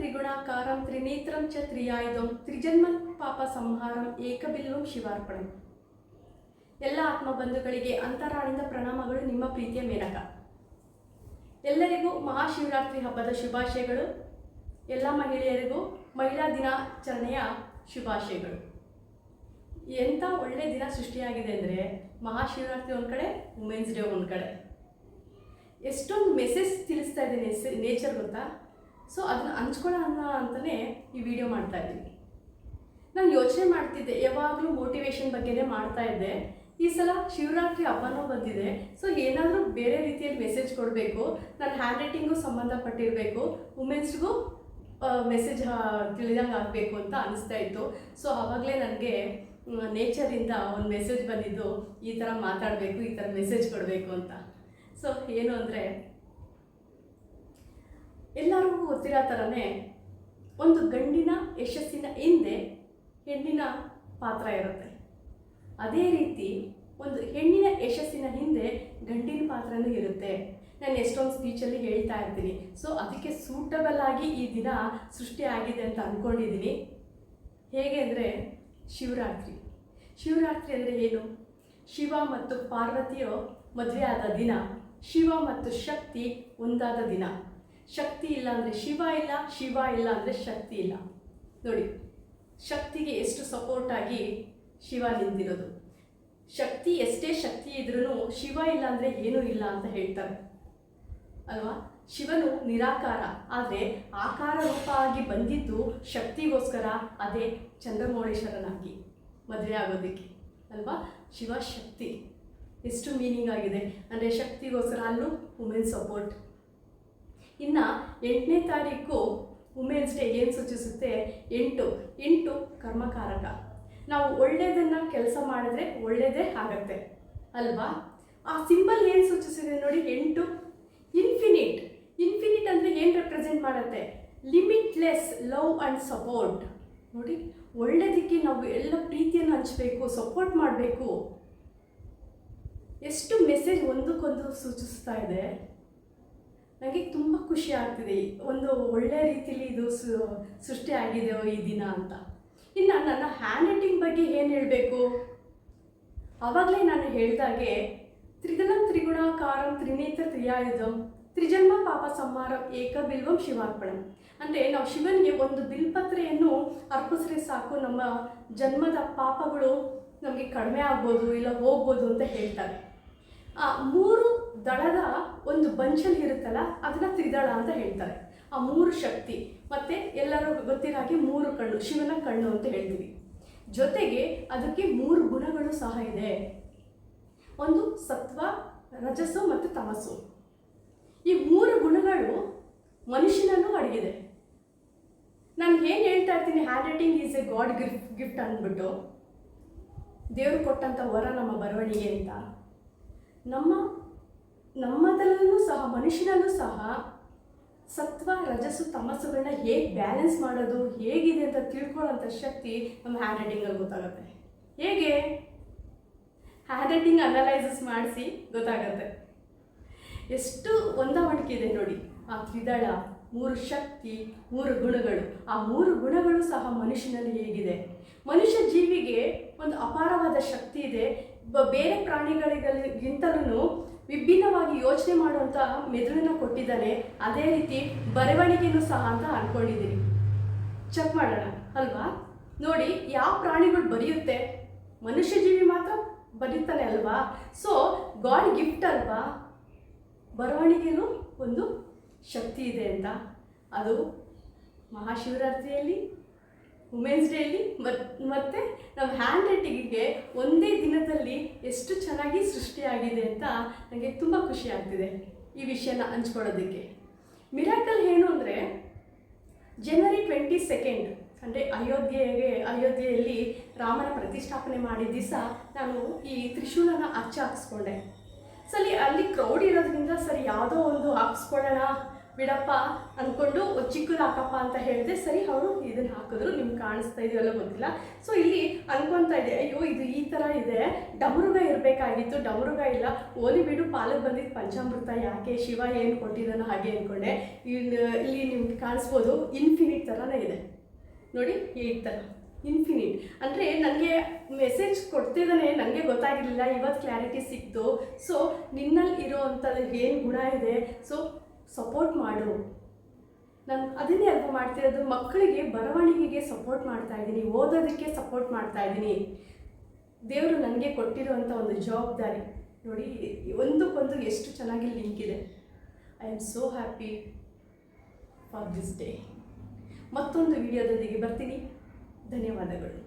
ತ್ರಿಗುಣಾಕಾರಂ ತ್ರಿನೇತ್ರಂ ಚ ತ್ರಿಯಾಯುಧಂ ತ್ರಿಜನ್ಮನ್ ಪಾಪ ಸಂಹಾರಂ ಏಕಬಿಲ್ವಂ ಶಿವಾರ್ಪಣಂ. ಎಲ್ಲ ಆತ್ಮಬಂಧುಗಳಿಗೆ ಅಂತರಾಳದಿಂದ ಪ್ರಣಾಮಗಳು. ನಿಮ್ಮ ಪ್ರೀತಿಯ ಮೇನಕ. ಎಲ್ಲರಿಗೂ ಮಹಾಶಿವರಾತ್ರಿ ಹಬ್ಬದ ಶುಭಾಶಯಗಳು. ಎಲ್ಲ ಮಹಿಳೆಯರಿಗೂ ಮಹಿಳಾ ದಿನಾಚರಣೆಯ ಶುಭಾಶಯಗಳು. ಎಂಥ ಒಳ್ಳೆಯ ದಿನ ಸೃಷ್ಟಿಯಾಗಿದೆ ಅಂದರೆ, ಮಹಾಶಿವರಾತ್ರಿ ಒಂದು ಕಡೆ, ವುಮೆನ್ಸ್ ಡೇ ಒಂದು ಕಡೆ. ಎಷ್ಟೊಂದು ಮೆಸೇಜ್ ತಿಳಿಸ್ತಾ ಇದೆ ನೇಚರ್ ಗೊತ್ತಾ. ಸೊ ಅದನ್ನು ಹಂಚ್ಕೊಳ್ಳೋಣ ಅಂತಲೇ ಈ ವಿಡಿಯೋ ಮಾಡ್ತಾ ಇದ್ದೀನಿ. ನಾನು ಯೋಚನೆ ಮಾಡ್ತಿದ್ದೆ, ಯಾವಾಗಲೂ ಮೋಟಿವೇಶನ್ ಬಗ್ಗೆನೇ ಮಾಡ್ತಾ ಇದ್ದೆ. ಈ ಸಲ ಶಿವರಾತ್ರಿ ಹಬ್ಬನೂ ಬಂದಿದೆ. ಸೊ ಏನಾದರೂ ಬೇರೆ ರೀತಿಯಲ್ಲಿ ಮೆಸೇಜ್ ಕೊಡಬೇಕು, ನನ್ನ ಹ್ಯಾಂಡ್ ರೈಟಿಂಗು ಸಂಬಂಧಪಟ್ಟಿರಬೇಕು, ವುಮೆನ್ಸ್ಗೂ ಮೆಸೇಜ್ ತಿಳಿದಂಗೆ ಆಗಬೇಕು ಅಂತ ಅನಿಸ್ತಾ ಇತ್ತು. ಸೊ ಆವಾಗಲೇ ನನಗೆ ನೇಚರಿಂದ ಒಂದು ಮೆಸೇಜ್ ಬಂದಿದ್ದು, ಈ ಥರ ಮಾತಾಡಬೇಕು, ಈ ಥರ ಮೆಸೇಜ್ ಕೊಡಬೇಕು ಅಂತ. ಸೊ ಏನು ಅಂದರೆ, ಎಲ್ಲರಿಗೂ ಗೊತ್ತಿರೋ ಥರನೇ ಒಂದು ಗಂಡಿನ ಯಶಸ್ಸಿನ ಹಿಂದೆ ಹೆಣ್ಣಿನ ಪಾತ್ರ ಇರುತ್ತೆ. ಅದೇ ರೀತಿ ಒಂದು ಹೆಣ್ಣಿನ ಯಶಸ್ಸಿನ ಹಿಂದೆ ಗಂಡಿನ ಪಾತ್ರನೂ ಇರುತ್ತೆ. ನಾನು ಎಷ್ಟೊಂದು ಸ್ಪೀಚಲ್ಲಿ ಹೇಳ್ತಾ ಇರ್ತೀನಿ. ಸೊ ಅದಕ್ಕೆ ಸೂಟಬಲ್ ಆಗಿ ಈ ದಿನ ಸೃಷ್ಟಿ ಆಗಿದೆ ಅಂತ ಅಂದ್ಕೊಂಡಿದ್ದೀನಿ. ಹೇಗೆ ಅಂದರೆ, ಶಿವರಾತ್ರಿ ಅಂದರೆ ಏನು? ಶಿವ ಮತ್ತು ಪಾರ್ವತಿಯು ಮದುವೆ ಆದ ದಿನ. ಶಿವ ಮತ್ತು ಶಕ್ತಿ ಒಂದಾದ ದಿನ. ಶಕ್ತಿ ಇಲ್ಲ ಅಂದರೆ ಶಿವ ಇಲ್ಲ, ಶಿವ ಇಲ್ಲ ಅಂದರೆ ಶಕ್ತಿ ಇಲ್ಲ. ನೋಡಿ, ಶಕ್ತಿಗೆ ಎಷ್ಟು ಸಪೋರ್ಟಾಗಿ ಶಿವ ನಿಂತಿರೋದು. ಶಕ್ತಿ ಎಷ್ಟೇ ಶಕ್ತಿ ಇದ್ರೂ ಶಿವ ಇಲ್ಲ ಅಂದರೆ ಏನೂ ಇಲ್ಲ ಅಂತ ಹೇಳ್ತಾರೆ ಅಲ್ವಾ. ಶಿವನು ನಿರಾಕಾರ, ಆದರೆ ಆಕಾರ ರೂಪ ಆಗಿ ಬಂದಿದ್ದು ಶಕ್ತಿಗೋಸ್ಕರ. ಅದೇ ಚಂದ್ರಮೌಳೇಶ್ವರನಾಗಿ ಮದುವೆ ಆಗೋದಕ್ಕೆ ಅಲ್ವಾ. ಶಿವ ಶಕ್ತಿ ಎಷ್ಟು ಮೀನಿಂಗ್ ಆಗಿದೆ ಅಂದರೆ, ಶಕ್ತಿಗೋಸ್ಕರ ಅಲ್ಲೂ ವುಮೆನ್ ಸಪೋರ್ಟ್. ಇನ್ನು 8ನೇ ತಾರೀಕು ವುಮೆನ್ಸ್ ಡೇ ಏನು ಸೂಚಿಸುತ್ತೆ? 8 ಕರ್ಮಕಾರಕ. ನಾವು ಒಳ್ಳೆಯದನ್ನು ಕೆಲಸ ಮಾಡಿದ್ರೆ ಒಳ್ಳೆಯದೇ ಆಗತ್ತೆ ಅಲ್ವಾ. ಆ ಸಿಂಬಲ್ ಏನು ಸೂಚಿಸಿದೆ ನೋಡಿ, 8 ಇನ್ಫಿನಿಟ್ ಅಂದರೆ ಏನು ರೆಪ್ರೆಸೆಂಟ್ ಮಾಡುತ್ತೆ? Limitless love and support. ನೋಡಿ, ಒಳ್ಳೆಯದಕ್ಕೆ ನಾವು ಎಲ್ಲ ಪ್ರೀತಿಯನ್ನು ಹಂಚಬೇಕು, ಸಪೋರ್ಟ್ ಮಾಡಬೇಕು. ಎಷ್ಟು ಮೆಸೇಜ್ ಒಂದಕ್ಕೊಂದು ಸೂಚಿಸ್ತಾ ಇದೆ. ನನಗೆ ತುಂಬ ಖುಷಿ ಆಗ್ತಿದೆ. ಒಂದು ಒಳ್ಳೆಯ ರೀತಿಯಲ್ಲಿ ಇದು ಸೃಷ್ಟಿ ಆಗಿದೆಯೋ ಈ ದಿನ ಅಂತ. ಇನ್ನು ನನ್ನ ಹ್ಯಾಂಡ್ ರೈಟಿಂಗ್ ಬಗ್ಗೆ ಏನು ಹೇಳಬೇಕು? ಆವಾಗಲೇ ನಾನು ಹೇಳಿದಾಗೆ, ತ್ರಿಗುಣಾಕಾರಂ ತ್ರಿನೇತ್ರ ತ್ರಿಯಾಯುಧಂ ತ್ರಿಜನ್ಮ ಪಾಪ ಸಂಹಾರಂ ಏಕಬಿಲ್ವಂ ಶಿವಾರ್ಪಣಂ. ಅಂದರೆ ನಾವು ಶಿವನಿಗೆ ಒಂದು ಬಿಲ್ಪತ್ರೆಯನ್ನು ಅರ್ಪಿಸಿದ್ರೆ ಸಾಕು, ನಮ್ಮ ಜನ್ಮದ ಪಾಪಗಳು ನಮಗೆ ಕಡಿಮೆ ಆಗ್ಬೋದು, ಇಲ್ಲ ಹೋಗ್ಬೋದು ಅಂತ ಹೇಳ್ತಾರೆ. ಆ 3 ದಳದ ಒಂದು ಬಂಚಲ್ಲಿ ಇರುತ್ತಲ್ಲ, ಅದನ್ನು ತ್ರಿದಳ ಅಂತ ಹೇಳ್ತಾರೆ. ಆ 3 ಶಕ್ತಿ, ಮತ್ತು ಎಲ್ಲರೂ ಗೊತ್ತಿರೋ ಹಾಗೆ 3 ಕಣ್ಣು, ಶಿವನ ಕಣ್ಣು ಅಂತ ಹೇಳ್ತೀವಿ. ಜೊತೆಗೆ ಅದಕ್ಕೆ 3 ಗುಣಗಳು ಸಹ ಇದೆ. ಒಂದು ಸತ್ವ, ರಜಸ್ಸು ಮತ್ತು ತಮಸ್ಸು. ಈ 3 ಗುಣಗಳು ಮನುಷ್ಯನಲ್ಲೂ ಅಡಗಿದೆ. ನಾನು ಏನು ಹೇಳ್ತಾ ಇರ್ತೀನಿ, hand writing is A god gift ಅಂದ್ಬಿಟ್ಟು, ದೇವರು ಕೊಟ್ಟಂಥ ವರ ನಮ್ಮ ಬರವಣಿಗೆ ಅಂತ. ನಮ್ಮದರಲ್ಲೂ ಸಹ, ಮನುಷ್ಯನಲ್ಲೂ ಸಹ ಸತ್ವ, ರಜಸ್ಸು, ತಮಸ್ಸುಗಳನ್ನ ಹೇಗೆ ಬ್ಯಾಲೆನ್ಸ್ ಮಾಡೋದು, ಹೇಗಿದೆ ಅಂತ ತಿಳ್ಕೊಳ್ಳೋಂಥ ಶಕ್ತಿ ನಮ್ಮ ಹ್ಯಾಂಡ್ ರೈಟಿಂಗಲ್ಲಿ ಗೊತ್ತಾಗುತ್ತೆ. ಹೇಗೆ? ಹ್ಯಾಂಡ್ ರೈಟಿಂಗ್ ಅನಲೈಸಸ್ ಮಾಡಿಸಿ ಗೊತ್ತಾಗುತ್ತೆ. ಎಷ್ಟು ಹೊಂದಾಣಿಕೆ ಇದೆ ನೋಡಿ. ಆ ತ್ರಿದಳ, 3 ಶಕ್ತಿ, 3 ಗುಣಗಳು. ಆ 3 ಗುಣಗಳು ಸಹ ಮನುಷ್ಯನಲ್ಲಿ ಹೇಗಿದೆ. ಮನುಷ್ಯ ಜೀವಿಗೆ ಒಂದು ಅಪಾರವಾದ ಶಕ್ತಿ ಇದೆ. ಬೇರೆ ಪ್ರಾಣಿಗಳಿಗಿಂತಲೂ ವಿಭಿನ್ನವಾಗಿ ಯೋಚನೆ ಮಾಡುವಂಥ ಮೆದುಳನ್ನು ಕೊಟ್ಟಿದ್ದಾನೆ. ಅದೇ ರೀತಿ ಬರವಣಿಗೆನೂ ಸಹ ಅಂತ ಅಂದ್ಕೊಂಡಿದ್ದೀನಿ. ಚೆಕ್ ಮಾಡೋಣ ಅಲ್ವಾ. ನೋಡಿ, ಯಾವ ಪ್ರಾಣಿಗಳು ಬರೆಯುತ್ತೆ? ಮನುಷ್ಯ ಜೀವಿ ಮಾತ್ರ ಬರೀತಾನೆ ಅಲ್ವಾ. ಸೊ ಗಾಡ್ ಗಿಫ್ಟ್ ಅಲ್ವಾ. ಬರವಣಿಗೆನೂ ಒಂದು ಶಕ್ತಿ ಇದೆ ಅಂತ. ಅದು ಮಹಾಶಿವರಾತ್ರಿಯಲ್ಲಿ, ವುಮೆನ್ಸ್ ಡೇಯಲ್ಲಿ ಮತ್ತು ನಮ್ಮ ಹ್ಯಾಂಡ್ ರೈಟಿಂಗಿಗೆ ಒಂದೇ ದಿನದಲ್ಲಿ ಎಷ್ಟು ಚೆನ್ನಾಗಿ ಸೃಷ್ಟಿಯಾಗಿದೆ ಅಂತ ನನಗೆ ತುಂಬ ಖುಷಿ ಆಗ್ತಿದೆ ಈ ವಿಷಯನ ಹಂಚ್ಕೊಳ್ಳೋದಕ್ಕೆ. ಮಿರಾಕಲ್ ಏನು ಅಂದರೆ, ಜನವರಿ 22 ಅಂದರೆ ಅಯೋಧ್ಯೆಯಲ್ಲಿ ರಾಮನ ಪ್ರತಿಷ್ಠಾಪನೆ ಮಾಡಿದ ದಿವಸ ನಾನು ಈ ತ್ರಿಶೂಲನ ಅಚ್ಚ ಹಾಕಿಸ್ಕೊಂಡೆ. ಸರಿ ಅಲ್ಲಿ ಕ್ರೌಡ್ ಇರೋದ್ರಿಂದ ಸರಿ ಯಾವುದೋ ಒಂದು ಹಾಕ್ಸ್ಕೊಳ್ಳೋಣ ಬಿಡಪ್ಪ ಅಂದ್ಕೊಂಡು ಚಿಕ್ಕದು ಹಾಕಪ್ಪ ಅಂತ ಹೇಳಿದೆ. ಸರಿ ಅವರು ಇದನ್ನು ಹಾಕಿದ್ರು, ನಿಮ್ಗೆ ಕಾಣಿಸ್ತಾ ಇದೆಯಲ್ಲ ಗೊತ್ತಿಲ್ಲ. ಸೊ ಇಲ್ಲಿ ಅನ್ಕೊತಾ ಇದೆ, ಅಯ್ಯೋ ಇದು ಈ ಥರ ಇದೆ, ಡಮರುಗ ಇರಬೇಕಾಗಿತ್ತು, ಡಮರುಗ ಇಲ್ಲ, ಓಲಿ ಬಿಡು ಪಾಲಕ್ ಬಂದಿದ್ದು ಪಂಚಾಮೃತ ಯಾಕೆ, ಶಿವ ಏನು ಕೊಟ್ಟಿದ್ದಾನೋ ಹಾಗೆ ಅಂದ್ಕೊಂಡೆ. ಇಲ್ಲಿ ನಿಮ್ಗೆ ಕಾಣಿಸ್ಬೋದು ಇನ್ಫಿನಿಟ್ ಥರನೇ ಇದೆ ನೋಡಿ, ಈ ಥರ ಇನ್ಫಿನಿಟ್. ಅಂದರೆ ನನಗೆ ಮೆಸೇಜ್ ಕೊಡ್ತಿದ್ದಾನೆ, ನನಗೆ ಗೊತ್ತಾಗಿರಲಿಲ್ಲ, ಇವತ್ತು ಕ್ಲಾರಿಟಿ ಸಿಕ್ತು. ಸೊ ನಿನ್ನಲ್ಲಿ ಇರೋ ಅಂಥದ್ದು ಏನು ಗುಣ ಇದೆ, ಸೊ ಸಪೋರ್ಟ್ ಮಾಡು. ನಾನು ಅದನ್ನೇ ಅಲ್ವ ಮಾಡ್ತಿರೋದು, ಮಕ್ಕಳಿಗೆ ಬರವಣಿಗೆಗೆ ಸಪೋರ್ಟ್ ಮಾಡ್ತಾ ಇದ್ದೀನಿ, ಓದೋದಕ್ಕೆ ಸಪೋರ್ಟ್ ಮಾಡ್ತಾ ಇದ್ದೀನಿ. ದೇವರು ನನಗೆ ಕೊಟ್ಟಿರುವಂಥ ಒಂದು ಜವಾಬ್ದಾರಿ ನೋಡಿ, ಒಂದಕ್ಕೊಂದು ಎಷ್ಟು ಚೆನ್ನಾಗಿ ಲಿಂಕ್ ಇದೆ. I am so happy for this day. ಮತ್ತೊಂದು ವಿಡಿಯೋದೊಂದಿಗೆ ಬರ್ತೀನಿ. ಧನ್ಯವಾದಗಳು.